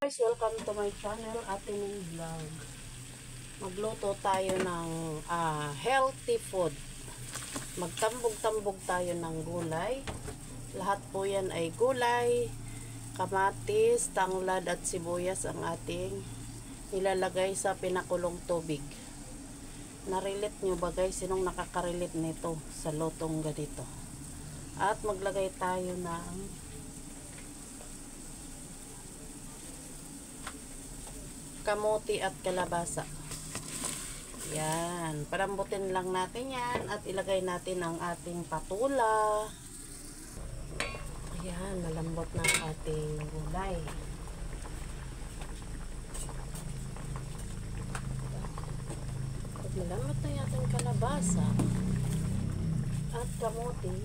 Guys, welcome to my channel, Ating Vlog. Magluto tayo ng healthy food. Magtambog-tambog tayo ng gulay. Lahat po yan ay gulay, kamatis, tanglad at sibuyas ang ating nilalagay sa pinakulong tubig. Narelate nyo ba guys? Sinong nakaka-relate nito sa lutong ganito? At maglagay tayo ng kamote at kalabasa. Yan. Palambutin lang natin yan at ilagay natin ang ating patula. Ayan. Malambot na ang ating gulay. Pag malambot na yung ating kalabasa at kamote,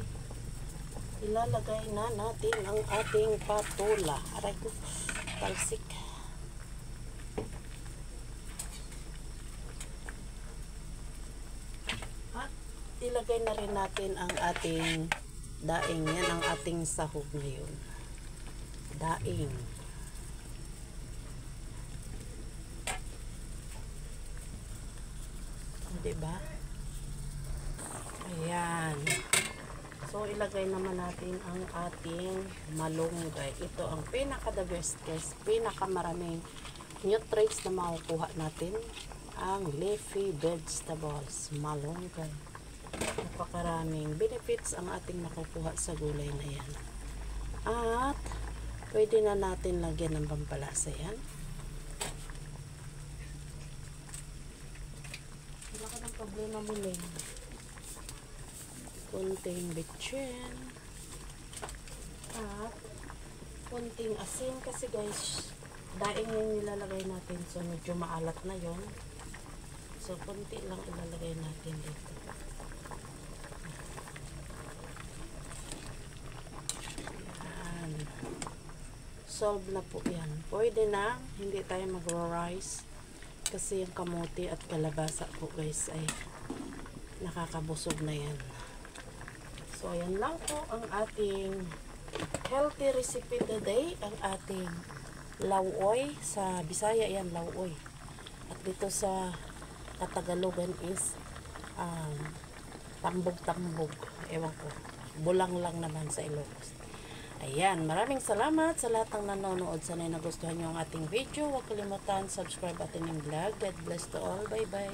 ilalagay na natin ang ating patula. Aray ko, talsik. Ilagay na rin natin ang ating daing. Yan ang ating sahog ngayon. Daing. Diba? Ayan. So, ilagay naman natin ang ating malunggay. Ito ang pinaka-the best guys. Pinaka-maraming nutrients na makukuha natin. Ang leafy vegetables. Malunggay. Napakaraming benefits ang ating nakukuha sa gulay na yan. At pwede na natin lagyan ng pampalasa yan. Wala ka ng problema muli. Kunting bitchin at kunting asin kasi guys daing yung nilalagay natin, so medyo maalat na yon. So kunti lang ilalagay natin dito. Solve na po yan. Pwede na, hindi tayo magro-rice kasi yung kamote at kalabasa po guys ay nakakabusog na yan. So ayan lang po ang ating healthy recipe today. Ang ating lauoy, sa Bisaya yan lauoy, at dito sa Katagalogan is tambog-tambog, ewan ko, bulang lang naman sa Ilocos. Ayan, maraming salamat sa lahat ng nanonood. Sana'y nagustuhan nyo ang ating video. Huwag kalimutan, subscribe at Ating Vlog. God bless to all. Bye-bye.